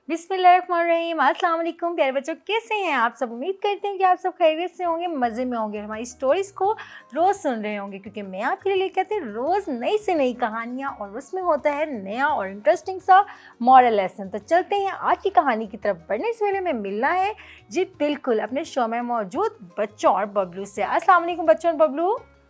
बिस्मिल्लाहिर्रहमानिर्रहीम। अस्सलाम वालेकुम प्यारे बच्चों, कैसे हैं आप सब। उम्मीद करते हैं कि आप सब खैरियत से होंगे, मज़े में होंगे, हमारी स्टोरीज़ को रोज़ सुन रहे होंगे, क्योंकि मैं आपके लिए लेकर आती हूँ रोज़ नई से नई कहानियाँ और उसमें होता है नया और इंटरेस्टिंग सा मॉरल लेसन। तो चलते हैं आज की कहानी की तरफ। बढ़ने से पहले में मिलना है जी बिल्कुल अपने शो में मौजूद बच्चों और बबलू से। अस्सलाम वालेकुम बच्चों और बबलू।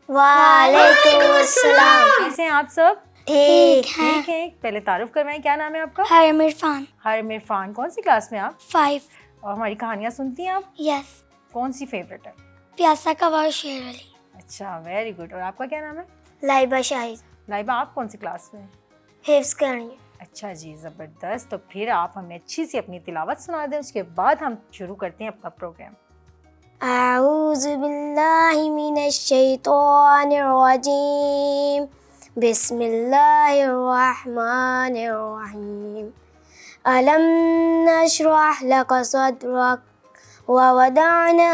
वालेकुम अस्सलाम। कैसे हैं आप सब। ठीक ठीक है, पहले तारुफ करवाएं, क्या नाम है आपका। हरम इरफान। हरम इरफान। कौन सी क्लास में आप। 5। और हमारी कहानियाँ सुनती हैं आप। यस। कौन सी फेवरेट है। प्यासा का वार शेर अली। अच्छा, वेरी गुड। और आपका क्या नाम है। लाइबा शाहिद। लाइबा, आप कौन सी क्लास में। हिफ्ज करनी है। अच्छा जी, ज़बरदस्त। तो फिर आप हमें अच्छी सी अपनी तिलावत सुना दें, उसके बाद हम शुरू करते हैं अपना प्रोग्राम। अऊज़ु बिल्लाहि मिनश शैतानिर रजीम। बिस्मिल्लाहिर रहमानिर रहीम। अलम नशरह लक सदरक व वदअना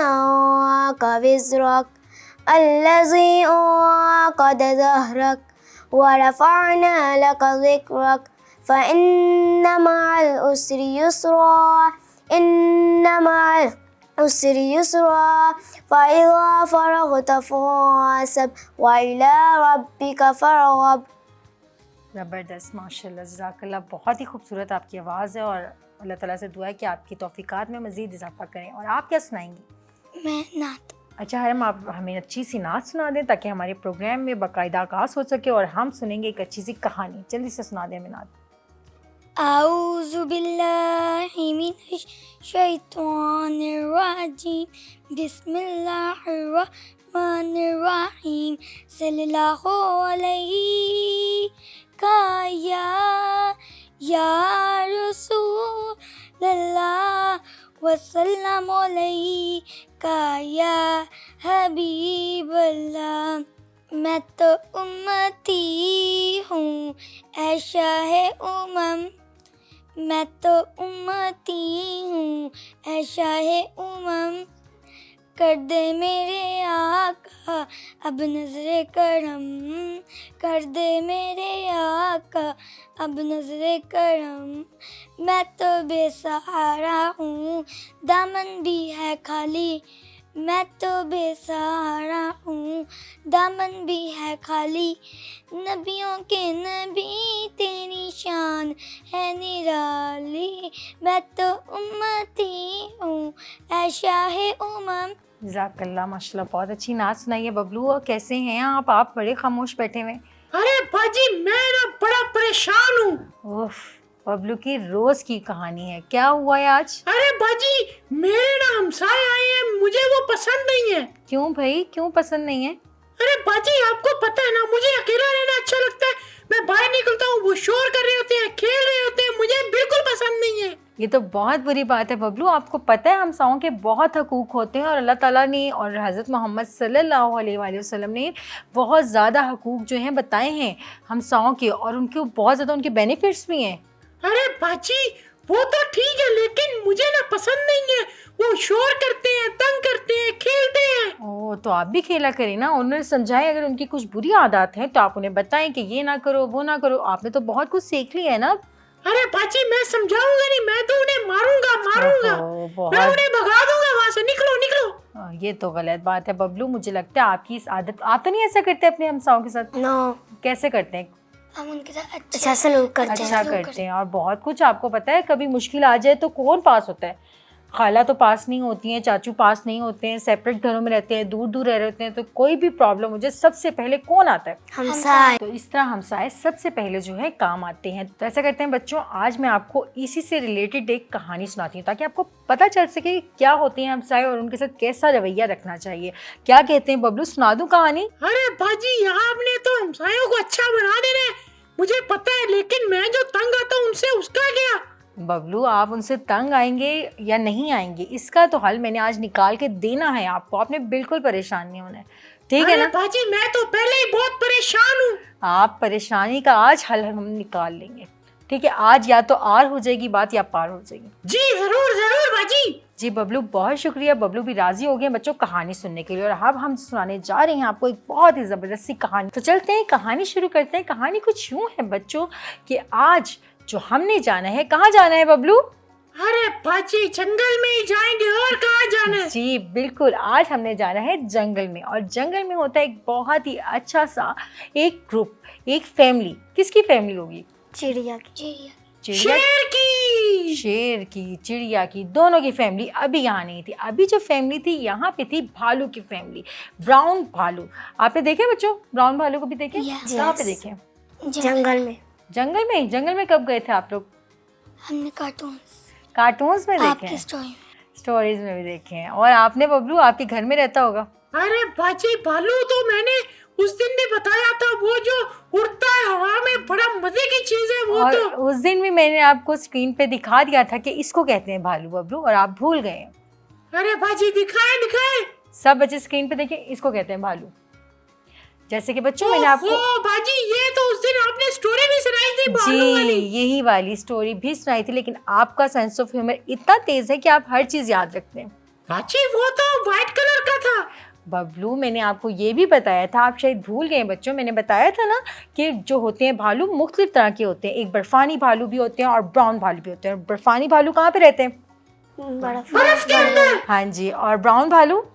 अन्का विज़रक अल्लज़ी अंक़द ज़हरक व रफ़अना लक ज़िक्रक फ़इन्न मअल उसरि युस्रा इन्न मअल उसरि युस्रा फ़इज़ा फ़रग़त फ़ंसब व इला रब्बिक फ़रग़ब। ज़बरदस्त, माशाल्लाह, जज़ाकल्लाह। बहुत ही खूबसूरत आपकी आवाज़ है और अल्लाह ताला से दुआ है कि आपकी तौफ़ीक़ात में मज़ीद इजाफ़ा करें। और आप क्या सुनाएंगी। मैं नात। अच्छा हरम, आप हमें अच्छी सी नात सुना दें ताकि हमारे प्रोग्राम में बाकायदा आगाज़ हो सके और हम सुनेंगे एक अच्छी सी कहानी। जल्दी से सुना दें हमें नात। अऊज़ु बिल्लाहि मिनश शैतानिर रजीम। बिस्मिल्लाहिर रहमानिर रहीम। सल्लल्लाहु अलैहि या रसूलल्लाह वसल्लम अलैका या हबीबल्लाह। मैं तो उम्मती हूँ ऐ शाहे उमम। मैं तो उम्मती हूँ ऐ शाहे उमम। कर दे मेरे आका अब नज़रे करम। कर दे मेरे आका अब नज़रे करम। मैं तो बेसहारा हूँ दामन भी है खाली। मैं तो बेसहारा हूँ दामन भी है खाली। नबियों के नबी तेरी शान है निराली। मैं तो उम्मती हूँ ऐ शाहे उमम। जज़ाकल्लाह, माशाल्लाह, बहुत अच्छी नात सुनाई है बबलू। और कैसे हैं आप बड़े खामोश बैठे हुए। अरे बाजी, मैं ना बड़ा परेशान हूँ। उफ, बबलू की रोज की कहानी है, क्या हुआ है आज। अरे बाजी, मेरे ना हमसाए आए हैं, मुझे वो पसंद नहीं है। क्यों भाई, क्यों पसंद नहीं है। अरे बाजी, आपको पता है ना, मुझे अकेला रहना अच्छा लगता है। मैं बाहर निकलता हूँ, वो शोर कर रहे होते हैं, खेल रहे होते हैं, मुझे बिल्कुल पसंद नहीं है। ये तो बहुत बुरी बात है बबलू। आपको पता है हमसाओं के बहुत हकूक़ होते हैं और अल्लाह ताला ने और हज़रत मोहम्मद सल्लल्लाहु अलैहि वसल्लम ने बहुत ज़्यादा हकूक़ जो हैं बताए हैं हमसाओं के, और उनके बहुत ज़्यादा उनके बेनिफिट्स भी हैं। अरे बाजी, वो तो ठीक है, लेकिन मुझे ना पसंद नहीं है। वो शोर करते हैं, तंग करते हैं, खेलते हैं। ओह, तो आप भी खेला करें ना। उन्होंने समझाएं, अगर उनकी कुछ बुरी आदत है तो आप उन्हें बताएं कि ये ना करो, वो ना करो। आपने तो बहुत कुछ सीख लिया है ना। अरे बाजी, मैं समझाऊंगा नहीं, मैं तो उन्हें मारूंगा। मैं उन्हें भगा दूंगा वहाँ से। निकलो निकलो। ये तो गलत बात है बबलू। मुझे लगता है आपकी इस आदत, आप तो नहीं ऐसा करते अपने हमसाओं के साथ। नो, कैसे करते हैं। हम उनके साथ अच्छा सलूक करते हैं। अच्छा करते हैं। और बहुत कुछ आपको पता है, कभी मुश्किल आ जाए तो कौन पास होता है। खाला तो पास नहीं होती हैं, चाचू पास नहीं होते हैं, सेपरेट घरों में रहते हैं, दूर दूर रह रहते हैं। तो कोई भी प्रॉब्लम हो जाए सबसे पहले कौन आता है। हमसाए। तो इस तरह हमसाए सबसे पहले जो है काम आते हैं। तो ऐसा करते हैं बच्चों, आज मैं आपको इसी से रिलेटेड एक कहानी सुनाती हूँ ताकि आपको पता चल सके कि क्या होते हैं हमसाए और उनके साथ कैसा रवैया रखना चाहिए। क्या कहते हैं बबलू, सुना दूँ कहानी। अरे बाजी, यहाँ आपने तो हमसायों को अच्छा बना देना है, मुझे पता है, लेकिन मैं जो तंग आता हूँ उनसे, उसका क्या। बबलू, आप उनसे तंग आएंगे या नहीं आएंगे, इसका तो हल मैंने आज निकाल के देना है आपको। आपने बिल्कुल परेशान नहीं होना है, ठीक है ना। बाजी, मैं तो पहले ही बहुत परेशान हूँ। आप परेशानी का आज हल हम निकाल लेंगे, ठीक है। आज या तो आर हो जाएगी बात या पार हो जाएगी। जी जरूर जरूर बाजी। जी बबलू, बहुत शुक्रिया। बबलू भी राजी हो गए बच्चों कहानी सुनने के लिए। और अब हम सुनाने जा रहे हैं आपको एक बहुत ही ज़बरदस्त सी कहानी। तो चलते हैं, कहानी शुरू करते हैं। कहानी कुछ यूँ है बच्चों कि आज जो हमने जाना है, कहाँ जाना है बबलू। अरे बाजी जंगल में ही जाएंगे और कहाँ जाना है? जी बिल्कुल, आज हमने जाना है जंगल में, और जंगल में होता है एक बहुत ही अच्छा सा एक ग्रुप, एक फैमिली। किसकी फैमिली होगी? चिड़िया की। चिड़िया, शेर की, चिड़िया की, दोनों की फैमिली अभी यहाँ नहीं थी। अभी जो फैमिली थी यहाँ पे थी भालू की फैमिली, ब्राउन भालू। आपने देखे बच्चों ब्राउन भालू को भी देखे? Yes. कहाँ पे देखे? जंगल में। जंगल में कब गए थे आप लोग? हमने कार्टून्स में देखे आपकी हैं, स्टोरी में। स्टोरीज में भी देखे हैं। और आपने बबलू, आपके घर में रहता होगा? अरे बाजी भालू तो मैंने उस दिन भी बताया था, वो जो उड़ता है हवा में, बड़ा मजे की चीज है वो। और तो उस दिन भी मैंने आपको स्क्रीन पे दिखा दिया था कि इसको कहते हैं भालू बबलू, और आप भूल गए। अरे बाजी दिखाए। सब बच्चे स्क्रीन पे देखें, इसको कहते हैं भालू। जैसे कि बच्चों मैंने आपको बाजी ये तो उस दिन आपने स्टोरी भी सुनाई थी भालू जी वाली। यही वाली स्टोरी भी सुनाई थी, लेकिन आपका सेंस ऑफ ह्यूमर इतना तेज है कि आप हर चीज याद रखते हैं। बाजी वो तो व्हाइट कलर का था। बबलू मैंने आपको ये भी बताया था, आप शायद भूल गए बच्चों। मैंने बताया था ना कि जो होते हैं भालू मुख्तलिफ तरह के होते हैं। एक बर्फानी भालू भी होते हैं और ब्राउन भालू भी होते हैं। और बर्फानी भालू कहाँ पे रहते हैं? बर्फ के अंदर। हाँ जी। और ब्राउन भालू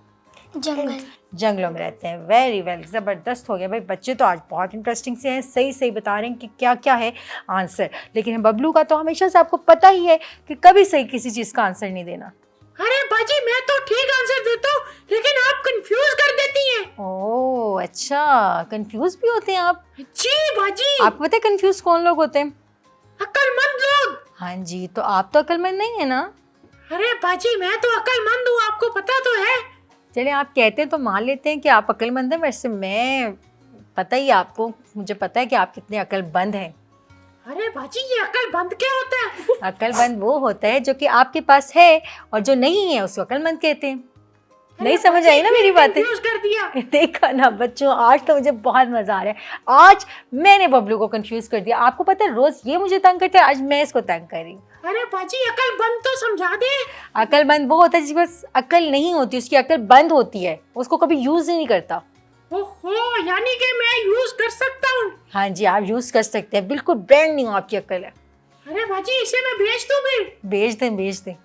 जंगल जंगलों में रहते हैं। वेरी वेल, ज़बरदस्त हो गया भाई। बच्चे तो आज बहुत इंटरेस्टिंग से हैं, सही बता रहे हैं कि क्या क्या है आंसर। लेकिन बबलू का तो हमेशा से आपको पता ही है कि कभी सही किसी चीज़ का आंसर नहीं देना। अरे बाजी मैं तो ठीक आंसर देता हूँ, लेकिन आप कंफ्यूज कर देती हैं। ओह अच्छा, कंफ्यूज भी होते हैं आप? जी बाजी। आपको पता है कंफ्यूज कौन लोग होते हैं? अक्लमंद लोग। हाँ जी, तो आप तो अक्लमंद नहीं है ना? अरे बाजी मैं तो अक्लमंद हूँ, आपको पता तो है। चलिए आप कहते हैं तो मान लेते हैं कि आप अक्लमंद हैं। वैसे मैं, पता ही आपको, मुझे पता है कि आप कितने अक्लमंद हैं। अरे बाजी ये अक्लमंद क्या होता है? अक्लमंद वो होता है जो कि आपके पास है और जो नहीं है उसको अक्लमंद कहते हैं। नहीं समझ आई ना मेरी बातें? कंफ्यूज कर दिया। देखा ना बच्चों, आज तो मुझे बहुत मजा आ रहा है। आज मैंने बबलू को कंफ्यूज कर दिया। आपको पता है रोज ये मुझे तंग करता है, आज मैं इसको तंग कर रही हूँ। अरे बाजी अक्लमंद तो समझा दे। अक्लमंद वो होता है जिसके पास अक्ल नहीं होती, उसकी अक्ल बंद होती है, उसको कभी यूज ही नहीं करता। ओहो, यानी कि मैं यूज कर सकता हूँ? हाँ जी, आप यूज कर सकते हैं, बिल्कुल ब्रांड न्यू आपकी अक्ल है। अरे बाजी इसे मैं बेच दूँ फिर? बेच दें।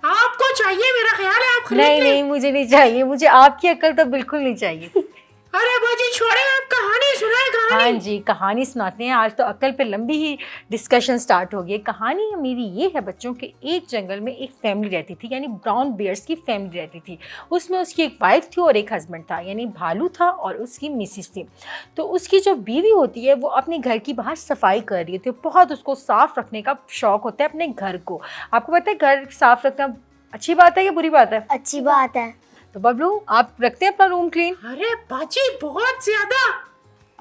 आपको चाहिए मेरा ख्याल है, आप खरीद नहीं लें। नहीं, मुझे नहीं चाहिए, मुझे आपकी अक्ल तो बिल्कुल नहीं चाहिए। अरे बाजी छोड़े, आप कहानी सुनाए कहानी। हाँ जी, कहानी सुनाते हैं। आज तो अक्ल पे लंबी ही डिस्कशन स्टार्ट हो गई। कहानी मेरी ये है बच्चों कि एक जंगल में एक फैमिली रहती थी, यानी ब्राउन बियर्स की फैमिली रहती थी। उसमें उसकी एक वाइफ थी और एक हस्बैंड था, यानी भालू था और उसकी मिसिस थी। तो उसकी जो बीवी होती है वो अपने घर की बाहर सफाई कर रही थी। बहुत उसको साफ़ रखने का शौक़ होता है अपने घर को। आपको पता है घर साफ़ रखना अच्छी बात है या बुरी बात है? अच्छी बात है। तो बबलू आप रखते हैं अपना रूम क्लीन? अरे बाजी बहुत ज्यादा।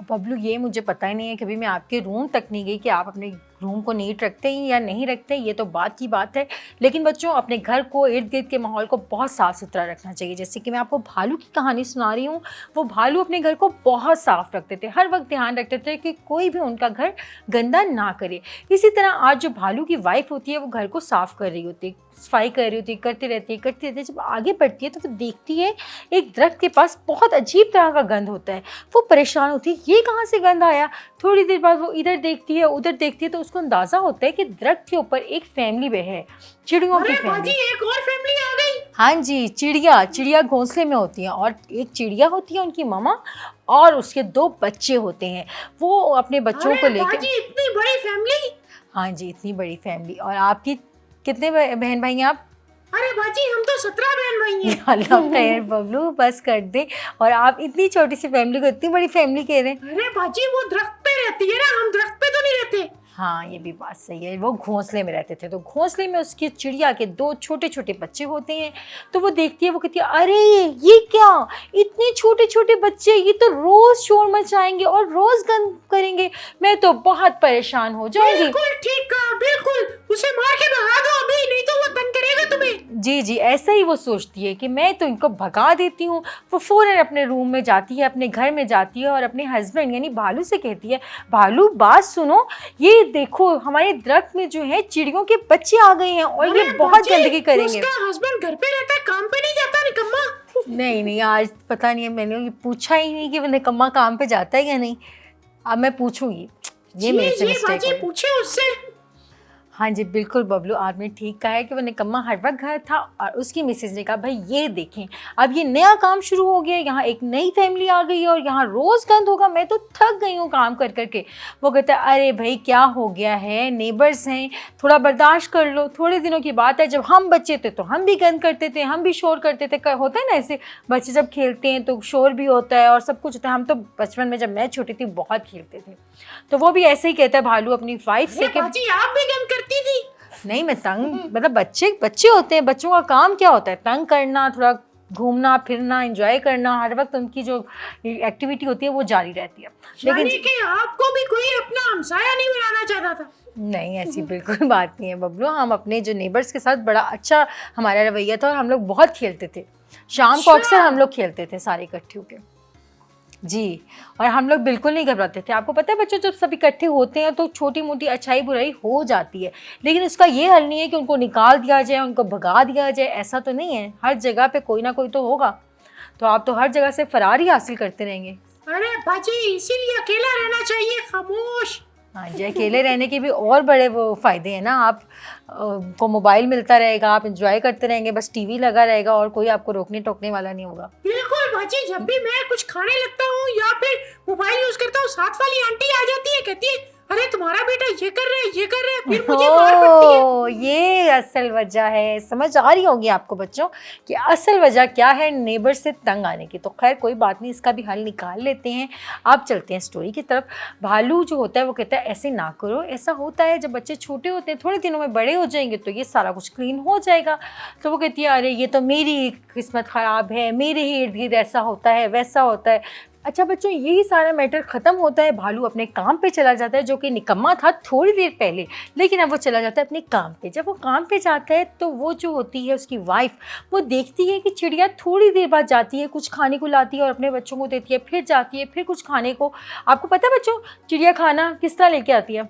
बबलू ये मुझे पता ही नहीं है, कभी मैं आपके रूम तक नहीं गई कि आप अपने रूम को नीट रखते हैं या नहीं रखते, ये तो बात की बात है। लेकिन बच्चों अपने घर को, इर्द गिर्द के माहौल को बहुत साफ़ सुथरा रखना चाहिए। जैसे कि मैं आपको भालू की कहानी सुना रही हूँ, वो भालू अपने घर को बहुत साफ़ रखते थे, हर वक्त ध्यान रखते थे कि कोई भी उनका घर गंदा ना करे। इसी तरह आज जो भालू की वाइफ होती है वो घर को साफ़ कर रही होती है, सफाई कर रही होती है, करती रहती है। जब आगे बढ़ती है तो वो देखती है एक दरख्त के पास बहुत अजीब तरह का गंध होता है। वो परेशान होती है, ये कहाँ से गंध आया। थोड़ी देर बाद वो इधर देखती है, उधर देखती है, तो उसको अंदाज़ा होता है कि दरख्त के ऊपर एक फैमिली में है, चिड़ियों की अरे बाजी फैमिली। एक और फैमिली आ गई। हाँ जी, चिड़िया घोंसले में होती हैं, और एक चिड़िया होती है उनकी मामा, और उसके 2 बच्चे होते हैं। वो अपने बच्चों को लेकर, बाजी इतनी बड़ी फैमिली। हाँ जी इतनी बड़ी फैमिली। और आपकी कितने बहन भाई हैं आप? अरे बाजी हम तो 17 बहन भाई हैं। अल्लाह खैर बबलू बस कर दे। और आप इतनी छोटी सी फैमिली को इतनी बड़ी फैमिली कह रहे हैं। अरे बाजी वो दरख्त पे रहती है ना, हम दरख्त पे तो नहीं रहते। हाँ ये भी बात सही है, वो घोंसले में रहते थे। तो घोंसले में उसकी चिड़िया के 2 छोटे छोटे बच्चे होते हैं। तो वो देखती है, वो कहती है अरे ये क्या, इतने छोटे छोटे बच्चे, ये तो रोज शोर मचाएंगे और रोज गंद करेंगे, मैं तो बहुत परेशान हो जाऊंगी। बिल्कुल ठीक कहा, बिल्कुल उसे मार के भगा दो अभी, नहीं तो वो तंग करेगा तुम्हें। जी ऐसा ही वो सोचती है कि मैं तो इनको भगा देती हूँ। वो फ़ौरन अपने रूम में जाती है, अपने घर में जाती है और अपने हस्बैंड यानी भालू से कहती है, भालू बात सुनो, ये देखो हमारे दरख्त में जो है चिड़ियों के बच्चे आ गए हैं और ये बहुत गंदगी करेंगे। उसका हस्बैंड घर पे रहता है, काम पे नहीं जाता निकम्मा। नहीं आज पता नहीं है, मैंने ये पूछा ही नहीं कि वो निकम्मा काम पे जाता है या नहीं। अब मैं पूछूंगी, ये मेरे से मिस्टेक हो गई। पूछे उससे। हाँ जी, बिल्कुल बबलू, आपने ठीक कहा है कि वो निकम्मा हर वक्त घर था और उसकी मिसेज ने कहा भाई ये देखें, अब ये नया काम शुरू हो गया, यहाँ एक नई फैमिली आ गई है और यहाँ रोज़ गंद होगा, मैं तो थक गई हूँ काम कर करके। वो कहता है अरे भाई क्या हो गया है, नेबर्स हैं, थोड़ा बर्दाश्त कर लो, थोड़े दिनों की बात है, जब हम बच्चे थे तो हम भी गंद करते थे, हम भी शोर करते थे, होता है ना ऐसे बच्चे जब खेलते हैं तो शोर भी होता है और सब कुछ होता है। हम तो बचपन में जब मैं छोटी थी बहुत खेलते थे। तो वो भी ऐसे ही कहता है भालू अपनी वाइफ से कि बाजी आप भी गंद करती थी? नहीं, मैं तंग, मतलब बच्चे होते हैं, बच्चों का काम क्या होता है, तंग करना, थोड़ा घूमना फिरना, एंजॉय करना, हर वक्त उनकी जो एक्टिविटी होती है वो जारी रहती है। लेकिन कि आपको भी कोई अपना हमसाया नहीं बनाना चाहता था? नहीं, ऐसी बिल्कुल बात नहीं है बबलू, हम अपने जो नेबर्स के साथ बड़ा अच्छा हमारा रवैया था और हम लोग बहुत खेलते थे। शाम को अक्सर हम लोग खेलते थे सारे इकट्ठे होकर जी, और हम लोग बिल्कुल नहीं घबराते थे। आपको पता है बच्चों, जब सब इकट्ठे होते हैं तो छोटी मोटी अच्छाई बुराई हो जाती है, लेकिन उसका ये हल नहीं है कि उनको निकाल दिया जाए, उनको भगा दिया जाए, ऐसा तो नहीं है। हर जगह पे कोई ना कोई तो होगा, तो आप तो हर जगह से फरार ही हासिल करते रहेंगे। अरे बाजी इसीलिए अकेला रहना चाहिए, खामोश। हाँ जी, अकेले रहने के भी और बड़े वो फ़ायदे हैं ना, आप को मोबाइल मिलता रहेगा, आप इंजॉय करते रहेंगे, बस टीवी लगा रहेगा और कोई आपको रोकने टोकने वाला नहीं होगा। बिल्कुल बाजी, जब भी मैं कुछ खाने लगता हूँ या फिर मोबाइल यूज करता हूँ, साथ वाली आंटी आ जाती है, कहती है अरे तुम्हारा बेटा ये कर रहे हैं, ये कर रहे हैं, फिर मुझे मार पड़ती है। ये असल वजह है, समझ आ रही होगी आपको बच्चों कि असल वजह क्या है नेबर से तंग आने की। तो खैर कोई बात नहीं, इसका भी हल निकाल लेते हैं। आप चलते हैं स्टोरी की तरफ। भालू जो होता है वो कहता है ऐसे ना करो, ऐसा होता है जब बच्चे छोटे होते हैं, थोड़े दिनों में बड़े हो जाएंगे तो ये सारा कुछ क्लीन हो जाएगा। तो वो कहती है अरे ये तो मेरी किस्मत ख़राब है, मेरे ही इर्द गिर्द ऐसा होता है, वैसा होता है। अच्छा बच्चों, यही सारा मैटर ख़त्म होता है, भालू अपने काम पे चला जाता है, जो कि निकम्मा था थोड़ी देर पहले, लेकिन अब वो चला जाता है अपने काम पे। जब वो काम पे जाता है तो वो जो होती है उसकी वाइफ, वो देखती है कि चिड़िया थोड़ी देर बाद जाती है, कुछ खाने को लाती है और अपने बच्चों को देती है, फिर जाती है, फिर कुछ खाने को। आपको पता है बच्चों, चिड़िया खाना किस तरह लेके आती है?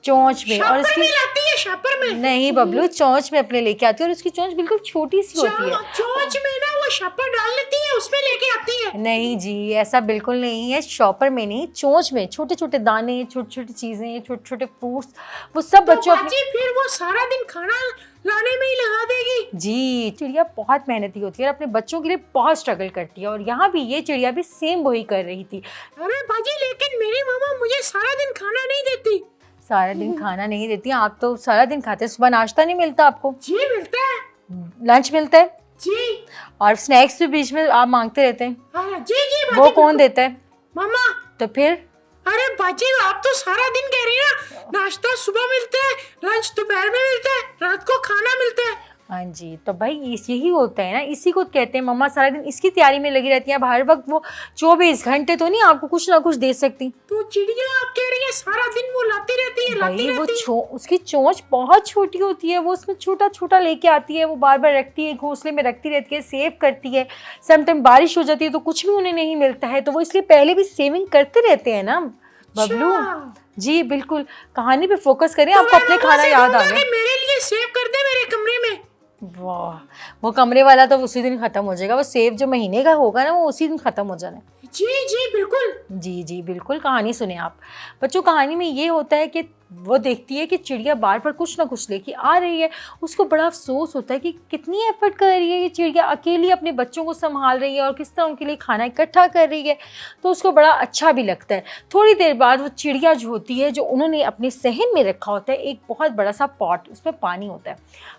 चोंच में। और इसकी लाती है, शापर में नहीं बबलू, चोंच में अपने लेके आती है और उसकी चोंच बिल्कुल छोटी सी होती है। चोंच में ना वो शापर डाल लेती है, उसमें लेके आती है। नहीं जी, ऐसा बिल्कुल नहीं है, शॉपर में नहीं, चोंच में छोटे छोटे दाने, छोटी छोटी चीजें, छोटे छोटे फ्रूट्स, वो सब बच्चों तो फिर वो सारा दिन खाना लाने में ही लगा देगी। जी, चिड़िया बहुत मेहनती होती है और अपने बच्चों के लिए बहुत स्ट्रगल करती है, और यहाँ भी ये चिड़िया भी सेम वही कर रही थी। अरे बाजी, लेकिन मेरी मामा मुझे सारा दिन खाना नहीं देती। सारा दिन खाना नहीं देती? आप तो सारा दिन खाते हैं। सुबह नाश्ता नहीं मिलता आपको? जी मिलता है। लंच मिलता है? जी। और स्नैक्स भी बीच में आप मांगते रहते हैं? हाँ, जी जी। वो कौन देता है? मामा। तो फिर? अरे बाजी, आप तो सारा दिन कह रही हैं ना, नाश्ता सुबह मिलता है, लंच दोपहर में मिलता है, रात को खाना मिलता है। हाँ जी, तो भाई यही होता है ना, इसी को कहते हैं मम्मा सारा दिन इसकी तैयारी में लगी रहती है। अब हर वक्त वो 24 घंटे तो नहीं आपको कुछ ना कुछ दे सकती। तो चिड़िया आप कह रही है सारा दिन वो लाती रहती है, लाती भाई रहती वो उसकी चोंच बहुत छोटी होती है, वो उसमें छोटा छोटा लेके आती है, वो बार बार रखती है, घोंसले में रखती रहती है, सेव करती है। समटाइम बारिश हो जाती है तो कुछ भी उन्हें नहीं मिलता है, तो वो इसलिए पहले भी सेविंग करते रहते हैं ना बबलू। जी बिल्कुल, कहानी पे फोकस करें। आपको अपने खाना याद आ गया? मेरे लिए सेव कर दे मेरे कमरे में। वाह, वो कमरे वाला तो उसी दिन खत्म हो जाएगा, वो सेव जो महीने का होगा ना वो उसी दिन खत्म हो जाना है। जी जी बिल्कुल। जी जी बिल्कुल। कहानी सुने आप बच्चों। कहानी में ये होता है कि वो देखती है कि चिड़िया बार बार कुछ ना कुछ लेके आ रही है, उसको बड़ा अफसोस होता है कि कितनी एफर्ट कर रही है ये चिड़िया, अकेली अपने बच्चों को संभाल रही है और किस तरह उनके लिए खाना इकट्ठा कर रही है, तो उसको बड़ा अच्छा भी लगता है। थोड़ी देर बाद वो चिड़िया जो होती है, जो उन्होंने अपने सहन में रखा होता है, एक बहुत बड़ा सा पॉट, उसमें पानी होता है,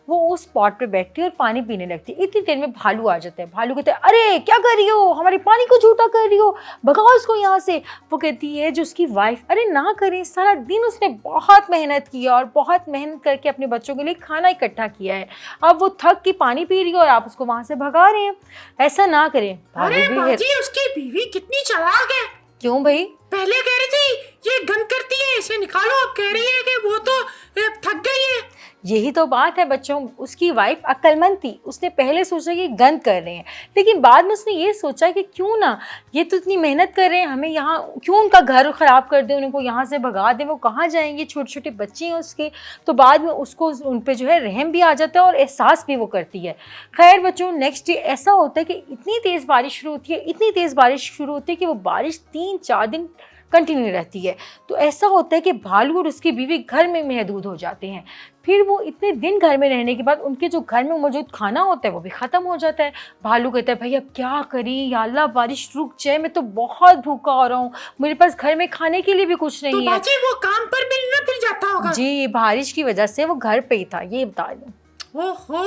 वो उस पॉट पे बैठती है और पानी पीने लगती है। इतनी देर में भालू आ जाता है। भालू कहता है अरे क्या कर रही हो, हमारे पानी को झूठा कर रही हो, भगाओ इसको यहाँ से। वो कहती है जो उसकी वाइफ, अरे ना करें, सारा दिन उसने बहुत मेहनत की है और बहुत मेहनत करके अपने बच्चों के लिए खाना इकट्ठा किया है, अब वो थक के पानी पी रही है और आप उसको वहां से भगा रहे हैं, ऐसा ना करें। अरे बाजी, उसकी बीवी कितनी चालाक है। क्यों भाई? पहले कह रही थी ये गंद करती है, इसे निकालो, अब कह रही है कि वो तो थक गई है। यही तो बात है बच्चों, उसकी वाइफ अक्लमंद थी, उसने पहले सोचा कि गंद कर रहे हैं, लेकिन बाद में उसने ये सोचा कि क्यों ना, ये तो इतनी मेहनत कर रहे हैं, हमें यहाँ क्यों उनका घर ख़राब कर दें, उनको यहाँ से भगा दें, वो कहाँ जाएंगे, छोटे छोटे बच्चे हैं उसके। तो बाद में उसको उन पर जो है रहम भी आ जाता है और एहसास भी वो करती है। खैर बच्चों, नेक्स्ट डे ऐसा होता है कि इतनी तेज़ बारिश शुरू होती है, इतनी तेज़ बारिश शुरू होती है कि वो बारिश 3-4 दिन कंटिन्यू रहती है। तो ऐसा होता है कि भालू और उसकी बीवी घर में महदूद हो जाते हैं। फिर वो इतने दिन घर में रहने के बाद उनके जो घर में मौजूद खाना होता है वो भी ख़त्म हो जाता है। भालू कहता है भाई अब क्या करें, या अल्लाह बारिश रुक जाए, मैं तो बहुत भूखा हो रहा हूँ, मेरे पास घर में खाने के लिए भी कुछ तो नहीं है। बाजी वो काम पर भी ना फिर जाता होगा। जी, बारिश की वजह से वो घर पे ही था, ये बता दूं। ओहो,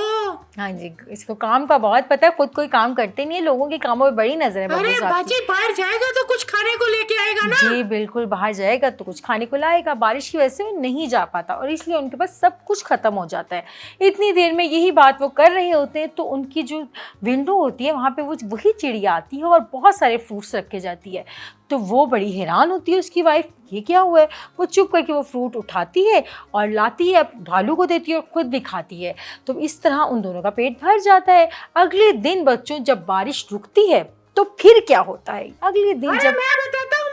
हाँ जी, इसको काम का बहुत पता है, खुद कोई काम करते नहीं है, लोगों के कामों में बड़ी नजर है अरे बब्लू साहब की। बाजी बाहर जाएगा तो कुछ खाने को लेके आएगा ना। जी बिल्कुल, बाहर जाएगा तो कुछ खाने को लाएगा। बारिश की वजह से वो नहीं जा पाता और इसलिए उनके पास सब कुछ खत्म हो जाता है। इतनी देर में यही बात वो कर रहे होते हैं तो उनकी जो विंडो होती है वहाँ पे वो वही चिड़िया आती है और बहुत सारे फ्रूट्स रखे जाती है। तो वो बड़ी हैरान होती है उसकी वाइफ, ये क्या हुआ है। वो चुप करके वो फ्रूट उठाती है और लाती है, भालू को देती है और खुद भी खाती है। तो इस तरह उन दोनों का पेट भर जाता है। अगले दिन बच्चों जब बारिश रुकती है तो फिर क्या होता है अगले दिन? अरे जब मैं बताता हूँ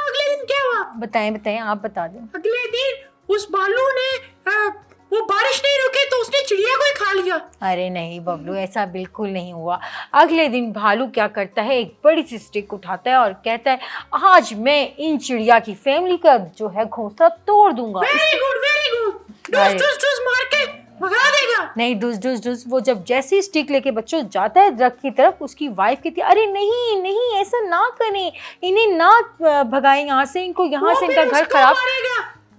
अगले दिन क्या हुआ। बताएं आप बता दें। अगले दिन उस भालू ने वो बारिश नहीं रुके तो उसने चिड़िया को ही खा लिया। अरे नहीं बबलू, ऐसा बिल्कुल नहीं हुआ। अगले दिन भालू क्या करता है, एक बड़ी सी स्टिक उठाता है और कहता है आज मैं इन चिड़िया की फैमिली का जो है घोंसला तोड़ दूंगा। वेरी गुड डूस मार के भगा देगा। नहीं, डुस वो जब जैसी स्टिक लेके बच्चों जाता है दरख्त की तरफ, उसकी वाइफ कहती है अरे नहीं नहीं ऐसा ना करें, इन्हें ना भगाएं यहाँ से, इनको यहाँ से इनका घर खराब।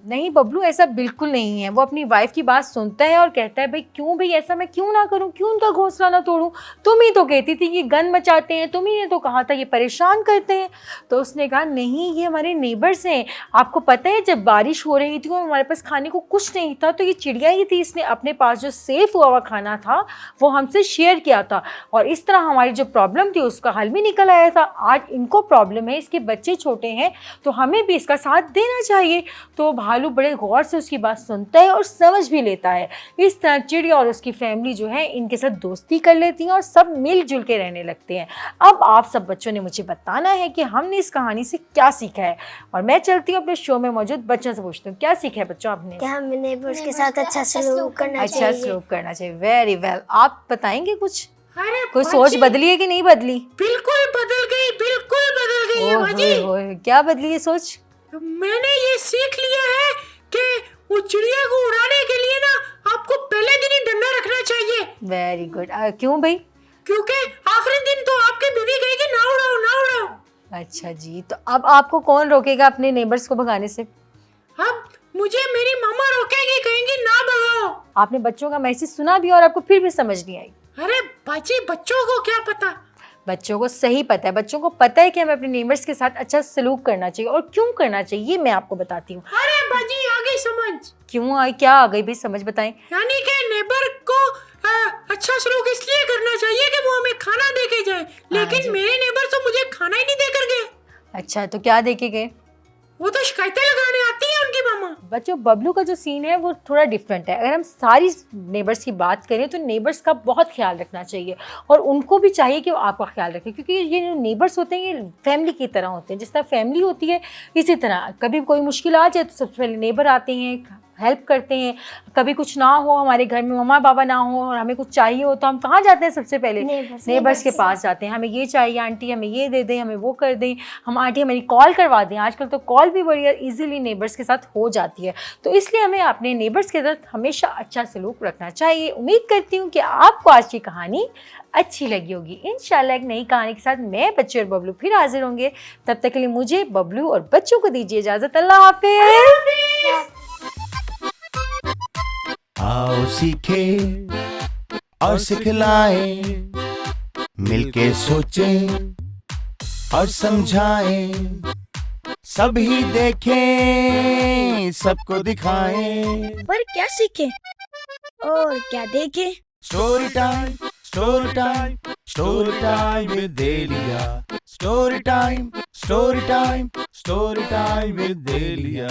नहीं बबलू, ऐसा बिल्कुल नहीं है। वो अपनी वाइफ की बात सुनता है और कहता है भाई क्यों भाई, ऐसा मैं क्यों ना करूं, क्यों उनका घोंसला ना तोड़ूं, तुम ही तो कहती थी कि गन मचाते हैं, तुम ही ने तो कहा था ये परेशान करते हैं। तो उसने कहा नहीं, ये हमारे नेबर्स हैं, आपको पता है जब बारिश हो रही थी और हमारे पास खाने को कुछ नहीं था तो ये चिड़िया ही थी, इसने अपने पास जो सेफ हुआ खाना था वो हमसे शेयर किया था और इस तरह हमारी जो प्रॉब्लम थी उसका हल भी निकल आया था। आज इनको प्रॉब्लम है, इसके बच्चे छोटे हैं तो हमें भी इसका साथ देना चाहिए। तो भालू बड़े गौर से उसकी बात सुनता है और समझ भी लेता है। इस तरह चिड़िया और उसकी फैमिली जो है इनके साथ दोस्ती कर लेती हैं और सब मिलजुल के रहने लगते हैं। अब आप सब बच्चों ने मुझे बताना है कि हमने इस कहानी से क्या सीखा है और मैं चलती हूँ अपने शो में मौजूद बच्चों से पूछती हूँ क्या सीखा है बच्चों आपने? क्या हमें नेबर्स के साथ अच्छा सलूक करना चाहिए। अच्छा सलूक करना चाहिए, वेरी वेल। आप बताएंगे कुछ, अरे कोई सोच बदली है कि नहीं बदली? बिल्कुल बदल गई है बाजी। ओए, क्या बदली है सोच? मैंने ये सीख लिया है कि वो चिड़िया को उड़ाने के लिए ना आपको पहले दिन ही डंडा रखना चाहिए। Very good. क्यों भाई? क्योंकि आखिरी दिन तो आपकी बीवी कहेगी ना उड़ाओ ना उड़ाओ। अच्छा जी, तो अब आपको कौन रोकेगा अपने नेबर्स को भगाने से? अब मुझे मेरी मम्मा रोकेगी, कहेंगी ना भगाओ। आपने बच्चों का मैसेज सुना भी और आपको फिर भी समझ नहीं आई? अरे बाजी बच्चों को क्या पता, बच्चों को सही पता है, बच्चों को पता है कि हमें अपने नेबर्स के साथ अच्छा सलूक करना चाहिए और क्यों करना चाहिए ये मैं आपको बताती हूँ। अरे बाजी आ गई समझ। क्यों आई, क्या आ गई भाई समझ बताएं। यानी कि नेबर को अच्छा सलूक इसलिए करना चाहिए कि वो हमें खाना दे के जाए, लेकिन मेरे नेबर तो मुझे खाना ही नहीं देकर गए। अच्छा, तो क्या देके गए? वो तो शिकायतें लगाने आती है उनकी मामा। बच्चों बबलू का जो सीन है वो थोड़ा डिफरेंट है। अगर हम सारी नेबर्स की बात करें तो नेबर्स का बहुत ख्याल रखना चाहिए और उनको भी चाहिए कि वो आपका ख्याल रखें, क्योंकि ये जो नेबर्स होते हैं ये फैमिली की तरह होते हैं। जिस तरह फैमिली होती है इसी तरह कभी कोई मुश्किल आ जाए तो सबसे पहले नेबर आते हैं, हेल्प करते हैं। कभी कुछ ना हो, हमारे घर में मम्मा पापा ना हो और हमें कुछ चाहिए हो तो हम कहाँ जाते हैं सबसे पहले? नेबर्स के पास जाते हैं। हमें ये चाहिए आंटी, हमें ये दे दें, हमें वो कर दें, हम आंटी हमारी कॉल करवा दें। आजकल तो कॉल भी बड़ी इजीली नेबर्स के साथ हो जाती है, तो इसलिए हमें अपने नेबर्स के साथ हमेशा अच्छा सलूक रखना चाहिए। उम्मीद करती हूँ कि आपको आज की कहानी अच्छी लगी होगी। इंशाल्लाह एक नई कहानी के साथ मैं बच्चे और बबलू फिर हाजिर होंगे। तब तक के लिए मुझे, बबलू और बच्चों को दीजिए इजाज़त। अल्लाह हाफिज़। आओ सीखे और सिखलाएं, मिलके सोचें और समझाएं, सभी देखें सबको दिखाएं। पर क्या सीखे और क्या देखे? Story time story time story time with Alia. Story time story time story time with Elia.